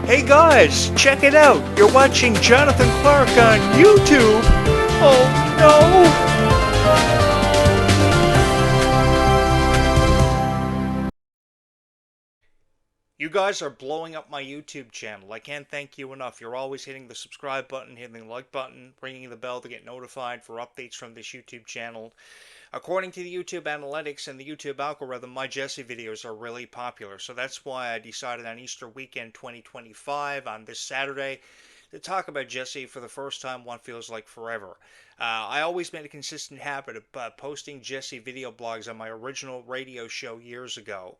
Hey guys, check it out. You're watching Jonathan Clark on YouTube. Oh no! You guys are blowing up my YouTube channel. I can't thank you enough. You're always hitting the subscribe button, hitting the like button, ringing the bell to get notified for updates from this YouTube channel. According to the YouTube analytics and the YouTube algorithm, my Jessie videos are really popular. So that's why I decided on Easter weekend 2025, on this Saturday, to talk about Jessie for the first time, one feels like forever. I always made a consistent habit of posting Jessie video blogs on my original radio show years ago,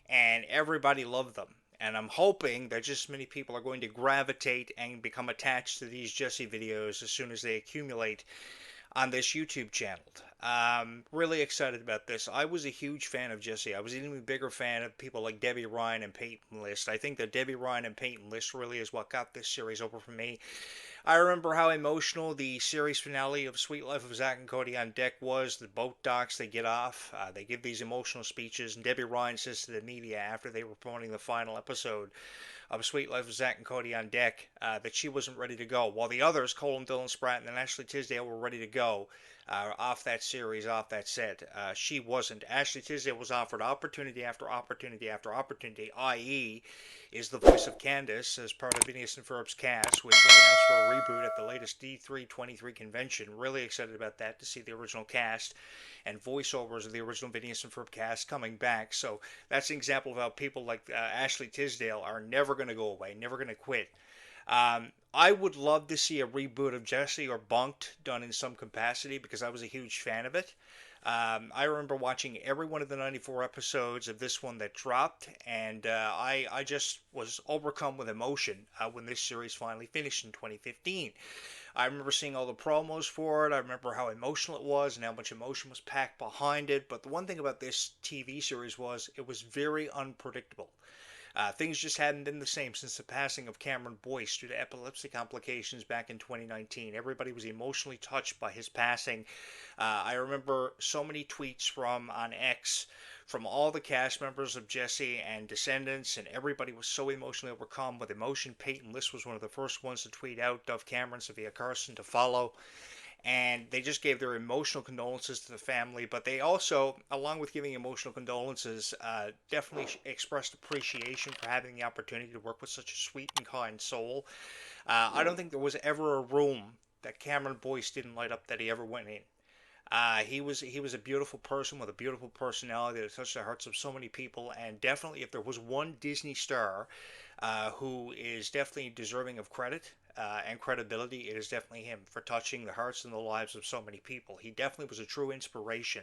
and everybody loved them. And I'm hoping that just as many people are going to gravitate and become attached to these Jessie videos as soon as they accumulate on this YouTube channel. Really excited about this. I was a huge fan of Jessie. I was an even bigger fan of people like Debbie Ryan and Peyton List. I think that Debbie Ryan and Peyton List really is what got this series over for me. I remember how emotional the series finale of Sweet Life of Zack and Cody on Deck was. The boat docks, they get off, they give these emotional speeches, and Debbie Ryan says to the media after they were promoting the final episode of Sweet Life of Zack and Cody on Deck that she wasn't ready to go, while the others, Cole and Dylan Spratt and Ashley Tisdale, were ready to go off that series, off that set. She wasn't. Ashley Tisdale was offered opportunity after opportunity after opportunity, i.e., is the voice of Candace as part of Phineas and Ferb's cast, which was announced for a reboot at the latest D323 convention. Really excited about that, to see the original cast and voiceovers of the original Phineas and Ferb cast coming back. So that's an example of how people like Ashley Tisdale are never going to go away, never going to quit. I would love to see a reboot of Jessie or Bunk'd done in some capacity, because I was a huge fan of it. I remember watching every one of the 94 episodes of this one that dropped, and I just was overcome with emotion when this series finally finished in 2015. I remember seeing all the promos for it. I remember how emotional it was and how much emotion was packed behind it. But the one thing about this TV series was it was very unpredictable. Things just hadn't been the same since the passing of Cameron Boyce due to epilepsy complications back in 2019. Everybody was emotionally touched by his passing. I remember so many tweets from on X from all the cast members of Jessie and Descendants, and everybody was so emotionally overcome with emotion. Peyton List was one of the first ones to tweet out, Dove Cameron, Sophia Carson to follow, and they just gave their emotional condolences to the family. But they also, along with giving emotional condolences, definitely expressed appreciation for having the opportunity to work with such a sweet and kind soul. I don't think there was ever a room that Cameron Boyce didn't light up that he ever went in. He was a beautiful person with a beautiful personality that touched the hearts of so many people, and definitely, if there was one Disney star who is definitely deserving of credit and credibility, it is definitely him, for touching the hearts and the lives of so many people. He definitely was a true inspiration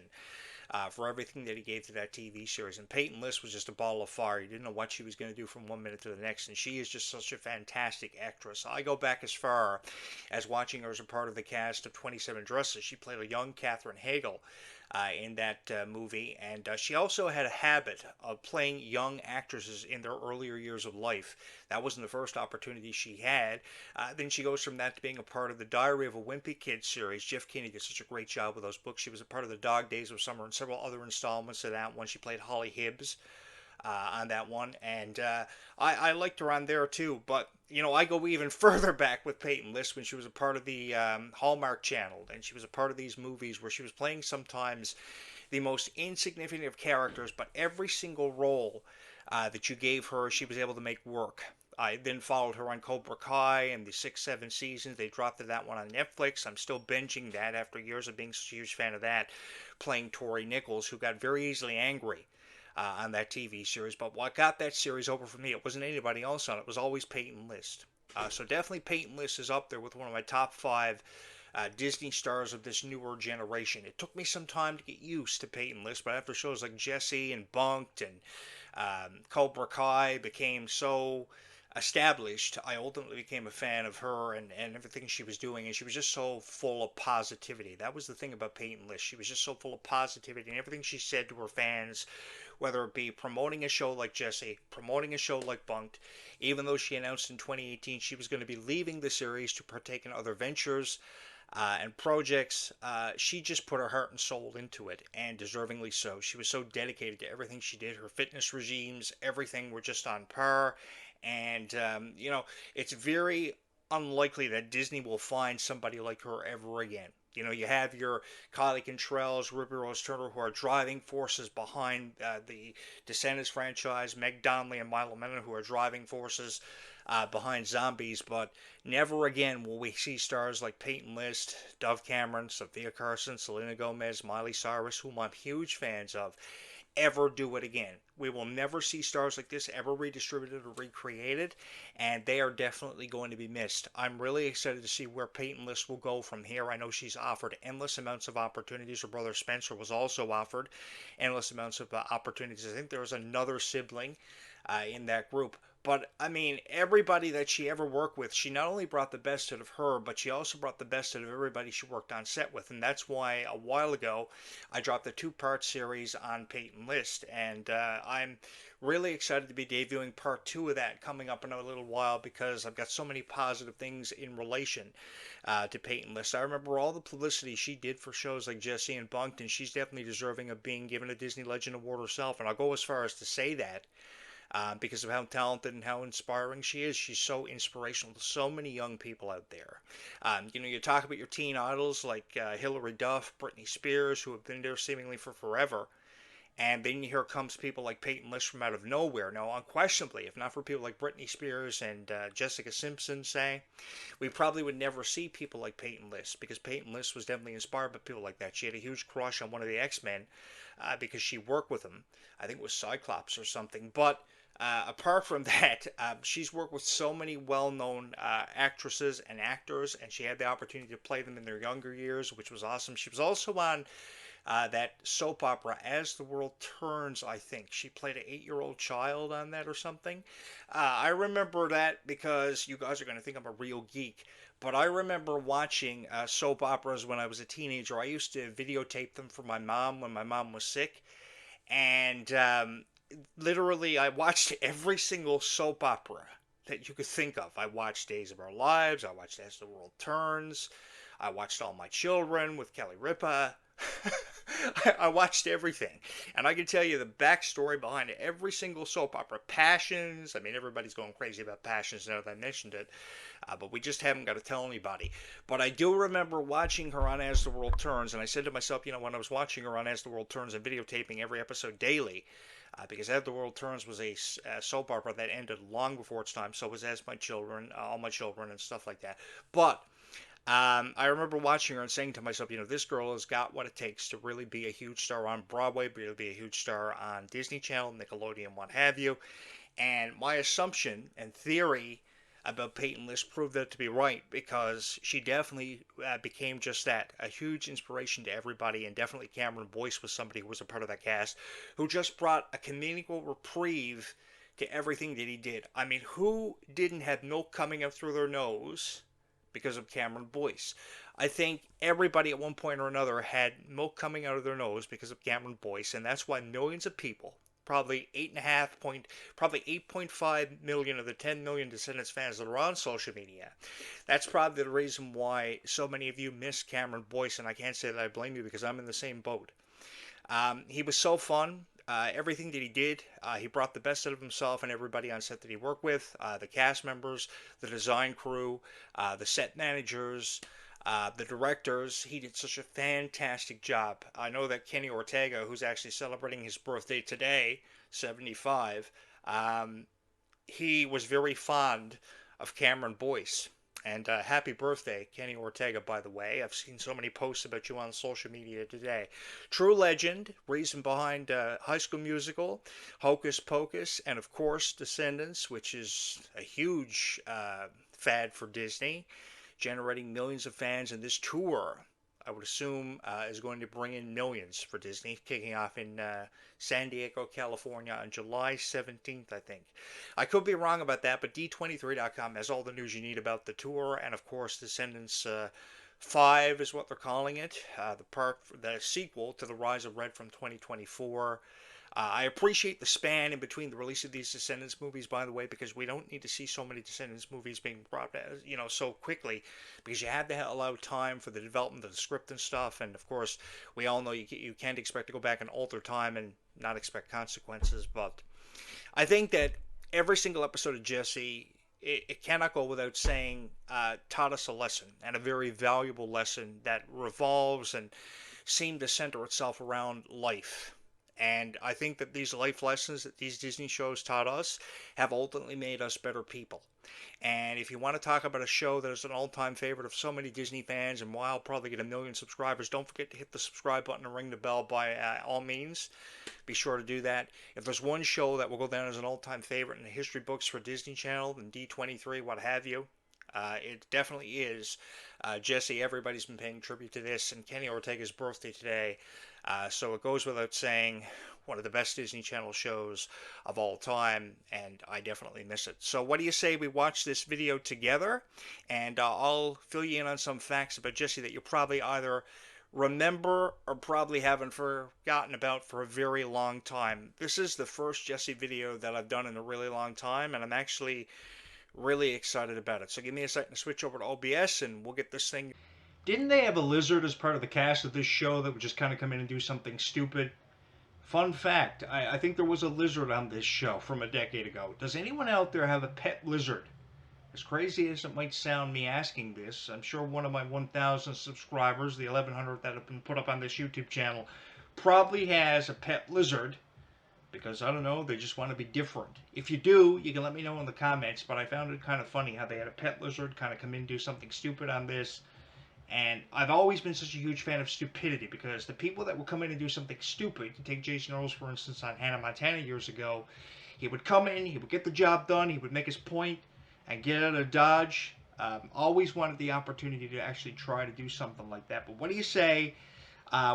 for everything that he gave to that TV series. And Peyton List was just a ball of fire. You didn't know what she was going to do from one minute to the next, and she is just such a fantastic actress. I go back as far as watching her as a part of the cast of 27 Dresses. She played a young Katherine Hagel in that movie, and she also had a habit of playing young actresses in their earlier years of life. That wasn't the first opportunity she had. Then she goes from that to being a part of the Diary of a Wimpy Kid series. Jeff Kinney did such a great job with those books. She was a part of the Dog Days of Summer and several other installments of that one. She played Holly Hibbs on that one, and I liked her on there too. But I go even further back with Peyton List, when she was a part of the Hallmark Channel, and she was a part of these movies where she was playing sometimes the most insignificant of characters, but every single role that you gave her, she was able to make work. I then followed her on Cobra Kai and the 6, 7 seasons. They dropped that one on Netflix. I'm still binging that after years of being such a huge fan of that, playing Tori Nichols, who got very easily angry on that TV series. But what got that series over for me, it wasn't anybody else on it. It was always Peyton List. So definitely Peyton List is up there with one of my top 5 Disney stars of this newer generation. It took me some time to get used to Peyton List, but after shows like Jessie and Bunk'd and Cobra Kai became so established, I ultimately became a fan of her and everything she was doing, and she was just so full of positivity. That was the thing about Peyton List. She was just so full of positivity, and everything she said to her fans, whether it be promoting a show like Jessie, promoting a show like Bunk'd, even though she announced in 2018 she was going to be leaving the series to partake in other ventures and projects, she just put her heart and soul into it, and deservingly so. She was so dedicated to everything she did. Her fitness regimes, everything were just on par, And, it's very unlikely that Disney will find somebody like her ever again. You have your Kylie Contrails, Ruby Rose Turner, who are driving forces behind the Descendants franchise, Meg Donnelly and Milo Menon, who are driving forces behind Zombies, but never again will we see stars like Peyton List, Dove Cameron, Sophia Carson, Selena Gomez, Miley Cyrus, whom I'm huge fans of, ever do it again. We will never see stars like this ever redistributed or recreated, and they are definitely going to be missed. I'm really excited to see where Peyton List will go from here. I know she's offered endless amounts of opportunities. Her brother Spencer was also offered endless amounts of opportunities. I think there was another sibling in that group. But I mean, everybody that she ever worked with, she not only brought the best out of her, but she also brought the best out of everybody she worked on set with. And that's why a while ago I dropped the two-part series on Peyton List. And I'm really excited to be debuting part two of that coming up in a little while because I've got so many positive things in relation to Peyton List. I remember all the publicity she did for shows like Jessie and Bunk'd, and she's definitely deserving of being given a Disney Legend Award herself. And I'll go as far as to say that because of how talented and how inspiring she is. She's so inspirational to so many young people out there. You talk about your teen idols like Hilary Duff, Britney Spears, who have been there seemingly for forever. And then here comes people like Peyton List from out of nowhere. Now, unquestionably, if not for people like Britney Spears and Jessica Simpson, say, we probably would never see people like Peyton List because Peyton List was definitely inspired by people like that. She had a huge crush on one of the X-Men because she worked with him. I think it was Cyclops or something. But apart from that, she's worked with so many well-known actresses and actors, and she had the opportunity to play them in their younger years, which was awesome. She was also on that soap opera, As the World Turns, I think. She played an 8-year-old child on that or something. I remember that because you guys are going to think I'm a real geek. But I remember watching soap operas when I was a teenager. I used to videotape them for my mom when my mom was sick. And literally, I watched every single soap opera that you could think of. I watched Days of Our Lives. I watched As the World Turns. I watched All My Children with Kelly Ripa. I watched everything. And I can tell you the backstory behind every single soap opera. Passions. I mean, everybody's going crazy about Passions now that I mentioned it. But we just haven't got to tell anybody. But I do remember watching her on As the World Turns. And I said to myself, when I was watching her on As the World Turns and videotaping every episode daily, because As the World Turns was a soap opera that ended long before its time. So was As My Children, All My Children, and stuff like that. But I remember watching her and saying to myself, this girl has got what it takes to really be a huge star on Broadway, really be a huge star on Disney Channel, Nickelodeon, what have you. And my assumption and theory about Peyton List proved that to be right because she definitely became just that, a huge inspiration to everybody. And definitely Cameron Boyce was somebody who was a part of that cast who just brought a comedical reprieve to everything that he did. I mean, who didn't have milk coming up through their nose because of Cameron Boyce? I think everybody at one point or another had milk coming out of their nose because of Cameron Boyce, and that's why millions of people, probably 8.5 million of the 10 million Descendants fans that are on social media, that's probably the reason why so many of you miss Cameron Boyce, and I can't say that I blame you because I'm in the same boat. He was so fun. Everything that he did, he brought the best out of himself and everybody on set that he worked with, the cast members, the design crew, the set managers, the directors. He did such a fantastic job. I know that Kenny Ortega, who's actually celebrating his birthday today, 75, he was very fond of Cameron Boyce. And happy birthday, Kenny Ortega, by the way. I've seen so many posts about you on social media today. True legend, reason behind High School Musical, Hocus Pocus, and of course Descendants, which is a huge fad for Disney, generating millions of fans. And this tour, I would assume, is going to bring in millions for Disney, kicking off in San Diego, California on July 17th, I think. I could be wrong about that, but D23.com has all the news you need about the tour, and of course, Descendants 5 is what they're calling it, the sequel to The Rise of Red from 2024. I appreciate the span in between the release of these Descendants movies, by the way, because we don't need to see so many Descendants movies being brought, so quickly, because you have to allow time for the development of the script and stuff. And of course, we all know you can't expect to go back and alter time and not expect consequences. But I think that every single episode of Jessie, it cannot go without saying, taught us a lesson, and a very valuable lesson that revolves and seemed to center itself around life. And I think that these life lessons that these Disney shows taught us have ultimately made us better people. And if you want to talk about a show that is an all-time favorite of so many Disney fans, and why I'll probably get 1 million subscribers, don't forget to hit the subscribe button and ring the bell by all means. Be sure to do that. If there's one show that will go down as an all-time favorite in the history books for Disney Channel and D23, what have you, it definitely is Jessie. Everybody's been paying tribute to this, and Kenny Ortega's birthday today. So it goes without saying, one of the best Disney Channel shows of all time, and I definitely miss it. So what do you say we watch this video together, and I'll fill you in on some facts about Jessie that you probably either remember or probably haven't forgotten about for a very long time. This is the first Jessie video that I've done in a really long time, and I'm actually really excited about it. So give me a second to switch over to OBS, and we'll get this thing. Didn't they have a lizard as part of the cast of this show that would just kind of come in and do something stupid? Fun fact, I think there was a lizard on this show from a decade ago. Does anyone out there have a pet lizard? As crazy as it might sound me asking this, I'm sure one of my 1,000 subscribers, the 1,100 that have been put up on this YouTube channel, probably has a pet lizard. Because, I don't know, they just want to be different. If you do, you can let me know in the comments, but I found it kind of funny how they had a pet lizard kind of come in and do something stupid on this. And I've always been such a huge fan of stupidity, because the people that will come in and do something stupid, you take Jason Earls, for instance, on Hannah Montana years ago, he would come in, he would get the job done, he would make his point, and get out of Dodge. Always wanted the opportunity to actually try to do something like that. But what do you say?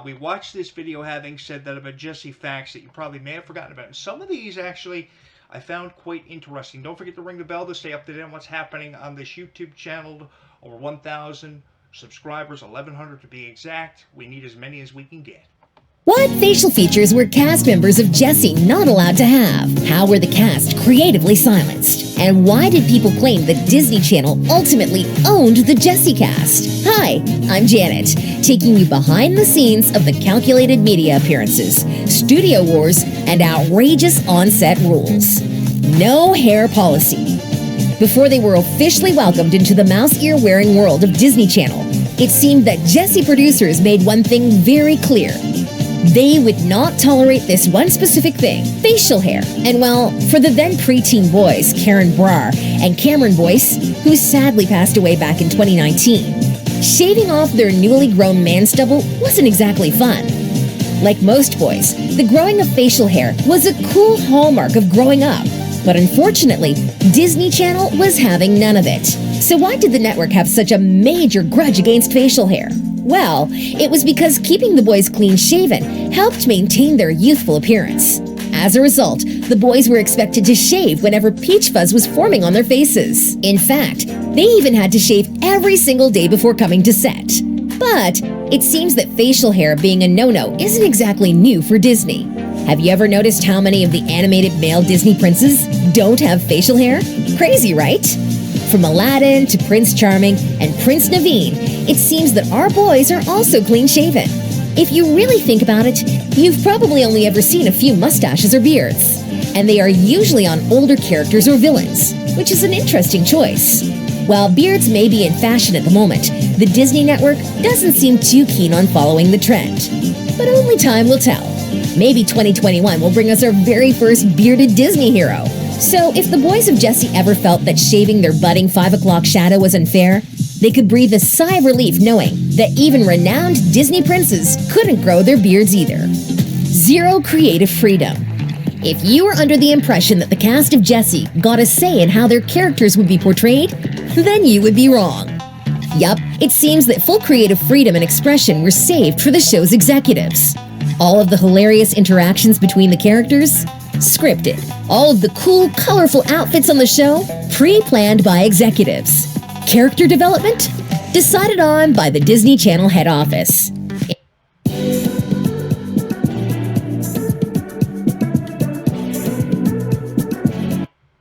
We watched this video having said that about Jessie facts that you probably may have forgotten about. And some of these, actually, I found quite interesting. Don't forget to ring the bell to stay up to date on what's happening on this YouTube channel. Over 1,000 subscribers, 1,100 to be exact. We need as many as we can get. What facial features were cast members of Jessie not allowed to have? How were the cast creatively silenced? And why did people claim that Disney Channel ultimately owned the Jessie cast? Hi, I'm Janet, taking you behind the scenes of the calculated media appearances, studio wars, and outrageous on-set rules. No hair policy. Before they were officially welcomed into the mouse ear-wearing world of Disney Channel, it seemed that Jessie producers made one thing very clear. They would not tolerate this one specific thing, facial hair. And well, for the then preteen boys, Karen Brar and Cameron Boyce, who sadly passed away back in 2019, shaving off their newly grown man stubble wasn't exactly fun. Like most boys, the growing of facial hair was a cool hallmark of growing up. But unfortunately, Disney Channel was having none of it. So why did the network have such a major grudge against facial hair? Well, it was because keeping the boys clean-shaven helped maintain their youthful appearance. As a result, the boys were expected to shave whenever peach fuzz was forming on their faces. In fact, they even had to shave every single day before coming to set. But it seems that facial hair being a no-no isn't exactly new for Disney. Have you ever noticed how many of the animated male Disney princes don't have facial hair? Crazy, right? From Aladdin to Prince Charming and Prince Naveen, it seems that our boys are also clean-shaven. If you really think about it, you've probably only ever seen a few mustaches or beards. And they are usually on older characters or villains, which is an interesting choice. While beards may be in fashion at the moment, the Disney Network doesn't seem too keen on following the trend. But only time will tell. Maybe 2021 will bring us our very first bearded Disney hero. So if the boys of Jessie ever felt that shaving their budding 5 o'clock shadow was unfair, they could breathe a sigh of relief knowing that even renowned Disney princes couldn't grow their beards either. Zero creative freedom. If you were under the impression that the cast of Jessie got a say in how their characters would be portrayed, then you would be wrong. Yup, it seems that full creative freedom and expression were saved for the show's executives. All of the hilarious interactions between the characters? Scripted. All of the cool, colorful outfits on the show? Pre-planned by executives. Character development? Decided on by the Disney Channel head office.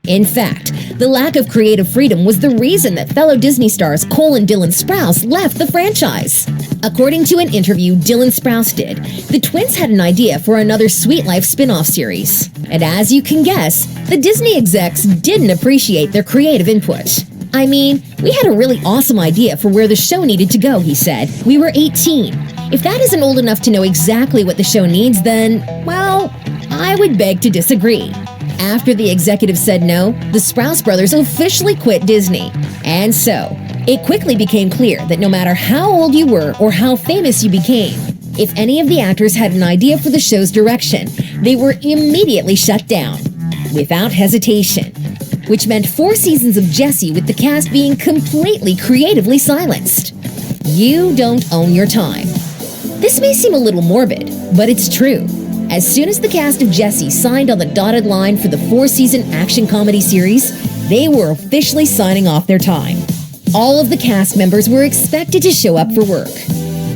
In fact, The lack of creative freedom was the reason that fellow Disney stars Cole and Dylan Sprouse left the franchise. According to an interview Dylan Sprouse did, the twins had an idea for another Sweet Life spin-off series. And as you can guess, the Disney execs didn't appreciate their creative input. I mean, we had a really awesome idea for where the show needed to go, he said. We were 18. If that isn't old enough to know exactly what the show needs, then, well, I would beg to disagree. After the executive said no, the Sprouse brothers officially quit Disney. And so, it quickly became clear that no matter how old you were or how famous you became, if any of the actors had an idea for the show's direction, they were immediately shut down, without hesitation. Which meant 4 seasons of Jessie with the cast being completely creatively silenced. You don't own your time. This may seem a little morbid, but it's true. As soon as the cast of Jessie signed on the dotted line for the 4-season action comedy series, they were officially signing off their time. All of the cast members were expected to show up for work,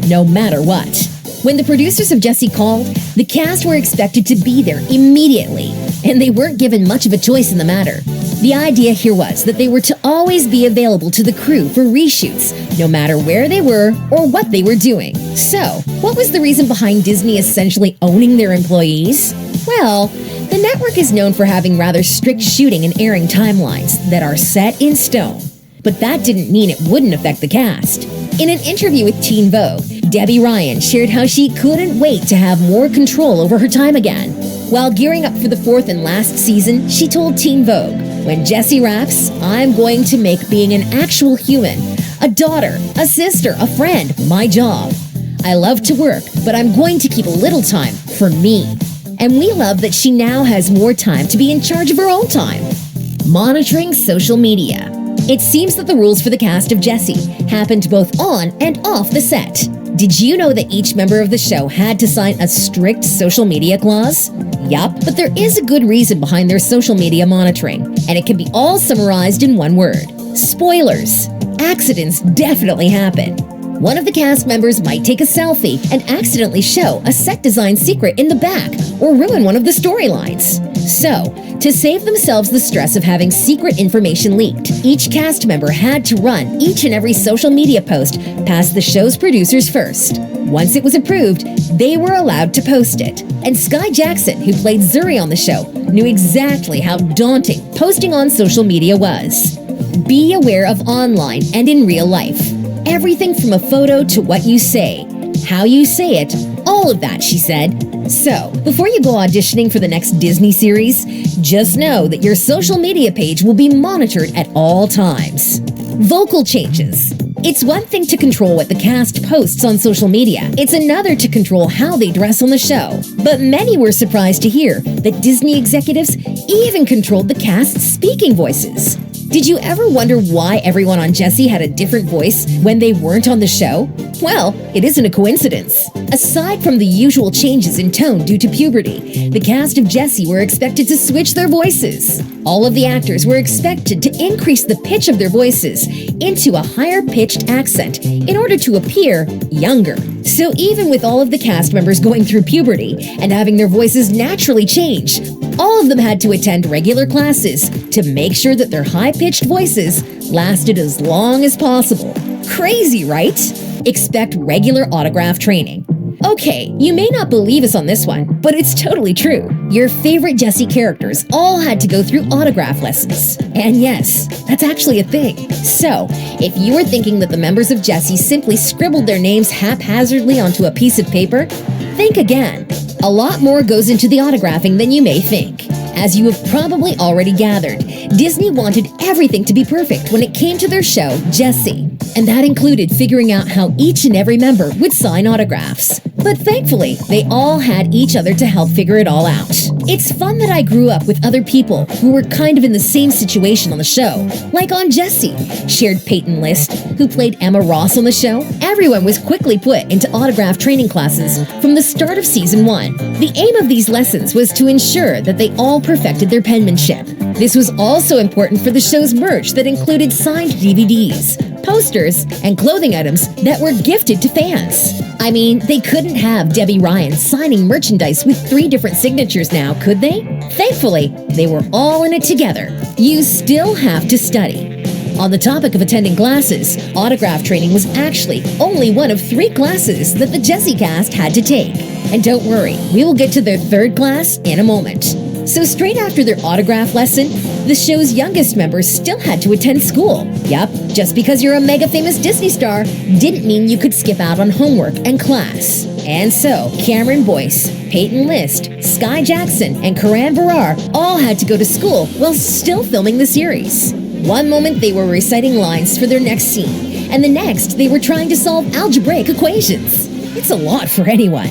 no matter what. When the producers of Jessie called, the cast were expected to be there immediately, and they weren't given much of a choice in the matter. The idea here was that they were to always be available to the crew for reshoots, no matter where they were or what they were doing. So, what was the reason behind Disney essentially owning their employees? Well, the network is known for having rather strict shooting and airing timelines that are set in stone. But that didn't mean it wouldn't affect the cast. In an interview with Teen Vogue, Debbie Ryan shared how she couldn't wait to have more control over her time again. While gearing up for the 4th and last season, she told Teen Vogue, "When Jessie wraps, I'm going to make being an actual human, a daughter, a sister, a friend, my job. I love to work, but I'm going to keep a little time for me." And we love that she now has more time to be in charge of her own time. Monitoring social media. It seems that the rules for the cast of Jessie happened both on and off the set. Did you know that each member of the show had to sign a strict social media clause? Yup, but there is a good reason behind their social media monitoring, and it can be all summarized in one word: spoilers. Accidents definitely happen. One of the cast members might take a selfie and accidentally show a set design secret in the back or ruin one of the storylines. So, to save themselves the stress of having secret information leaked, each cast member had to run each and every social media post past the show's producers first. Once it was approved, they were allowed to post it. And Sky Jackson, who played Zuri on the show, knew exactly how daunting posting on social media was. Be aware of online and in real life. Everything from a photo to what you say, how you say it, all of that, she said. So, before you go auditioning for the next Disney series, just know that your social media page will be monitored at all times. Vocal changes. It's one thing to control what the cast posts on social media. It's another to control how they dress on the show. But many were surprised to hear that Disney executives even controlled the cast's speaking voices. Did you ever wonder why everyone on Jessie had a different voice when they weren't on the show? Well, it isn't a coincidence. Aside from the usual changes in tone due to puberty, the cast of Jessie were expected to switch their voices. All of the actors were expected to increase the pitch of their voices into a higher-pitched accent in order to appear younger. So even with all of the cast members going through puberty and having their voices naturally change, all of them had to attend regular classes to make sure that their high-pitched voices lasted as long as possible. Crazy, right? Expect regular autograph training. Okay, you may not believe us on this one, but it's totally true. Your favorite Jessie characters all had to go through autograph lessons. And yes, that's actually a thing. So, if you were thinking that the members of Jessie simply scribbled their names haphazardly onto a piece of paper, think again. A lot more goes into the autographing than you may think. As you have probably already gathered, Disney wanted everything to be perfect when it came to their show, Jessie. And that included figuring out how each and every member would sign autographs. But thankfully, they all had each other to help figure it all out. It's fun that I grew up with other people who were kind of in the same situation on the show. Like on Jessie, shared Peyton List, who played Emma Ross on the show. Everyone was quickly put into autograph training classes from the start of season 1. The aim of these lessons was to ensure that they all perfected their penmanship. This was also important for the show's merch that included signed DVDs, posters, and clothing items that were gifted to fans. I mean, they couldn't have Debbie Ryan signing merchandise with 3 different signatures now, could they? Thankfully, they were all in it together. You still have to study. On the topic of attending classes, autograph training was actually only one of 3 classes that the Jessie cast had to take. And don't worry, we will get to their 3rd class in a moment. So straight after their autograph lesson, the show's youngest members still had to attend school. Yup, just because you're a mega famous Disney star didn't mean you could skip out on homework and class. And so, Cameron Boyce, Peyton List, Sky Jackson, and Karan Barar all had to go to school while still filming the series. One moment they were reciting lines for their next scene, and the next they were trying to solve algebraic equations. It's a lot for anyone.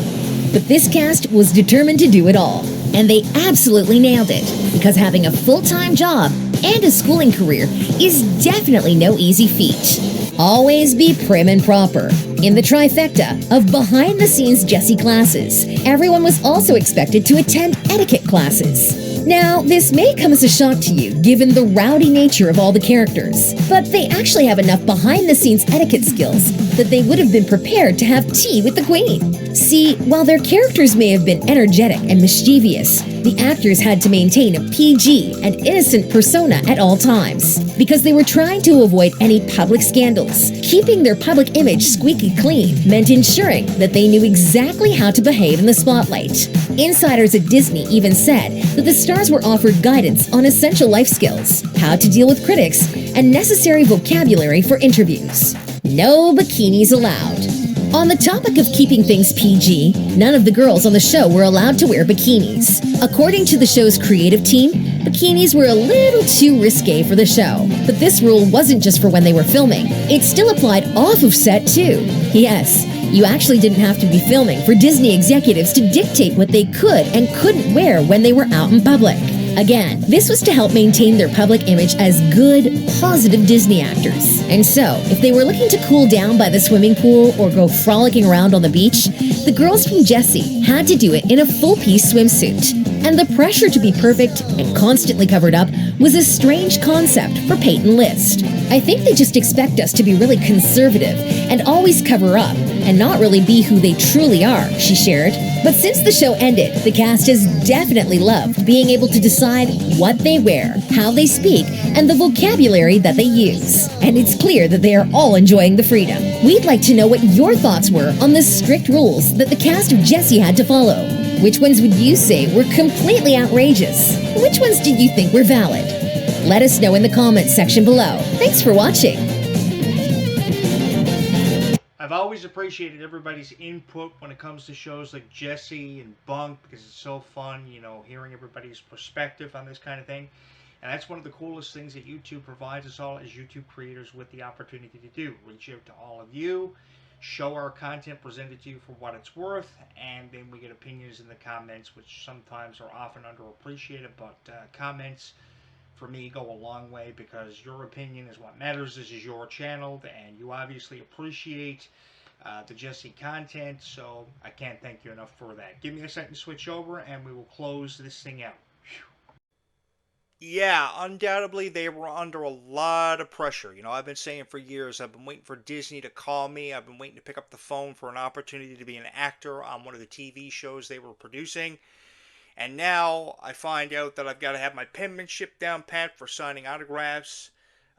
But this cast was determined to do it all, and they absolutely nailed it, because having a full-time job and a schooling career is definitely no easy feat. Always be prim and proper. In the trifecta of behind-the-scenes Jessie classes, everyone was also expected to attend etiquette classes. Now, this may come as a shock to you, given the rowdy nature of all the characters, but they actually have enough behind-the-scenes etiquette skills that they would have been prepared to have tea with the Queen. See, while their characters may have been energetic and mischievous, the actors had to maintain a PG and innocent persona at all times, because they were trying to avoid any public scandals. Keeping their public image squeaky clean meant ensuring that they knew exactly how to behave in the spotlight. Insiders at Disney even said that the stars were offered guidance on essential life skills, how to deal with critics, and necessary vocabulary for interviews. No bikinis allowed. On the topic of keeping things PG, none of the girls on the show were allowed to wear bikinis. According to the show's creative team, bikinis were a little too risque for the show. But this rule wasn't just for when they were filming. It still applied off of set, too. Yes, you actually didn't have to be filming for Disney executives to dictate what they could and couldn't wear when they were out in public. Again, this was to help maintain their public image as good, positive Disney actors. And so, if they were looking to cool down by the swimming pool or go frolicking around on the beach, the girls from Jessie had to do it in a full-piece swimsuit. And the pressure to be perfect and constantly covered up was a strange concept for Peyton List. I think they just expect us to be really conservative and always cover up and not really be who they truly are, she shared. But since the show ended, the cast has definitely loved being able to decide what they wear, how they speak, and the vocabulary that they use. And it's clear that they are all enjoying the freedom. We'd like to know what your thoughts were on the strict rules that the cast of Jessie had to follow. Which ones would you say were completely outrageous? Which ones did you think were valid? Let us know in the comments section below. Thanks for watching. I've always appreciated everybody's input when it comes to shows like Jessie and Bunk'd, because it's so fun, hearing everybody's perspective on this kind of thing. And that's one of the coolest things that YouTube provides us all as YouTube creators with the opportunity to do. Reach out to all of you, show our content presented to you for what it's worth, and then we get opinions in the comments, which sometimes are often underappreciated, but comments for me go a long way, because your opinion is what matters. This is your channel, and you obviously appreciate the Jessie content, so I can't thank you enough for that. Give me a second to switch over, and we will close this thing out. Yeah, undoubtedly they were under a lot of pressure. I've been saying for years, I've been waiting for Disney to call me. I've been waiting to pick up the phone for an opportunity to be an actor on one of the TV shows they were producing. And now I find out that I've got to have my penmanship down pat for signing autographs.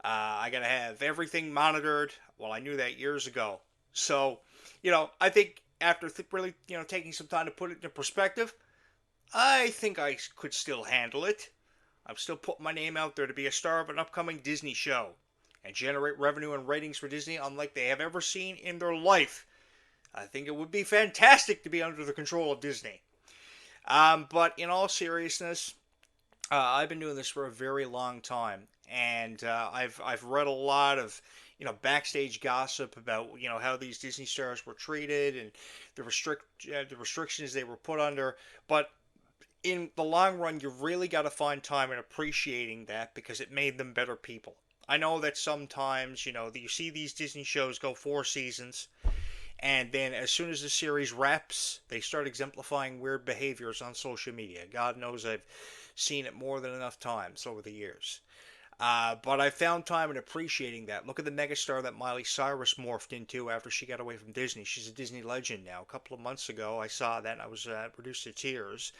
I got to have everything monitored. Well, I knew that years ago. So, I think after really, taking some time to put it into perspective, I think I could still handle it. I'm still putting my name out there to be a star of an upcoming Disney show and generate revenue and ratings for Disney unlike they have ever seen in their life. I think it would be fantastic to be under the control of Disney. But in all seriousness, I've been doing this for a very long time, and I've read a lot of backstage gossip about how these Disney stars were treated and the restrictions they were put under. But in the long run, you really got to find time in appreciating that, because it made them better people. I know that sometimes you see these Disney shows go 4 seasons. And then as soon as the series wraps, they start exemplifying weird behaviors on social media. God knows I've seen it more than enough times over the years. But I found time in appreciating that. Look at the megastar that Miley Cyrus morphed into after she got away from Disney. She's a Disney legend now. A couple of months ago, I saw that and I was reduced to tears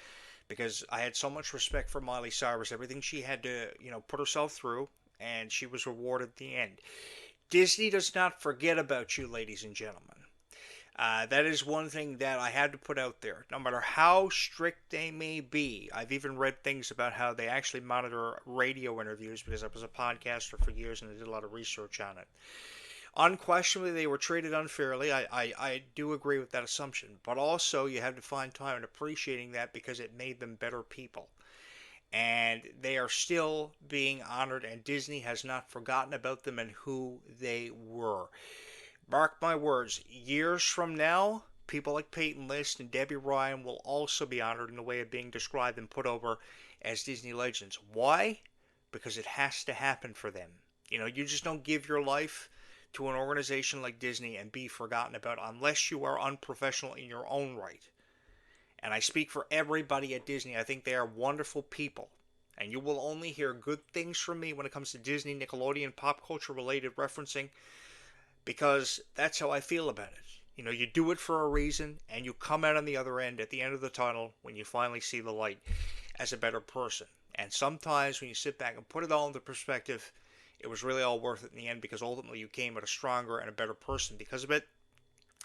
because I had so much respect for Miley Cyrus, everything she had to, put herself through, and she was rewarded at the end. Disney does not forget about you, ladies and gentlemen. That is one thing that I had to put out there. No matter how strict they may be, I've even read things about how they actually monitor radio interviews because I was a podcaster for years and I did a lot of research on it. Unquestionably, they were treated unfairly. I do agree with that assumption. But also, you have to find time in appreciating that because it made them better people. And they are still being honored, and Disney has not forgotten about them and who they were. Mark my words, years from now, people like Peyton List and Debbie Ryan will also be honored in the way of being described and put over as Disney legends. Why? Because it has to happen for them. You just don't give your life to an organization like Disney and be forgotten about unless you are unprofessional in your own right. And I speak for everybody at Disney. I think they are wonderful people. And you will only hear good things from me when it comes to Disney, Nickelodeon, pop culture related referencing because that's how I feel about it. You do it for a reason, and you come out on the other end at the end of the tunnel when you finally see the light as a better person. And sometimes when you sit back and put it all into perspective, it was really all worth it in the end because ultimately you came out a stronger and a better person because of it.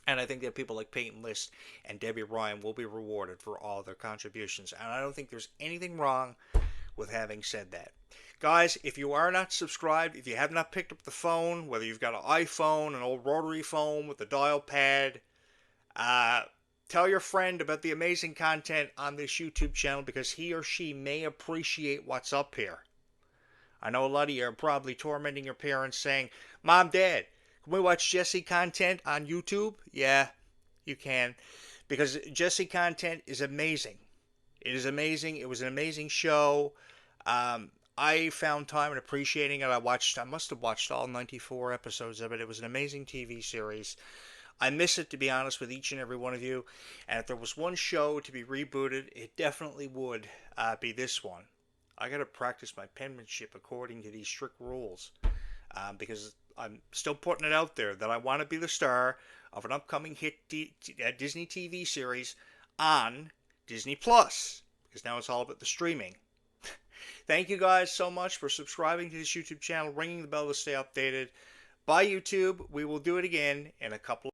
And I think that people like Peyton List and Debbie Ryan will be rewarded for all their contributions. And I don't think there's anything wrong with having said that. Guys, if you are not subscribed, if you have not picked up the phone, whether you've got an iPhone, an old rotary phone with a dial pad, tell your friend about the amazing content on this YouTube channel because he or she may appreciate what's up here. I know a lot of you are probably tormenting your parents saying, Mom, Dad, can we watch Jessie content on YouTube? Yeah, you can. Because Jessie content is amazing. It is amazing. It was an amazing show. I found time in appreciating it. I must have watched all 94 episodes of it. It was an amazing TV series. I miss it, to be honest, with each and every one of you. And if there was one show to be rebooted, it definitely would be this one. I got to practice my penmanship according to these strict rules because I'm still putting it out there that I want to be the star of an upcoming hit Disney TV series on Disney Plus because now it's all about the streaming. Thank you guys so much for subscribing to this YouTube channel, ringing the bell to stay updated. Bye, YouTube. We will do it again in a couple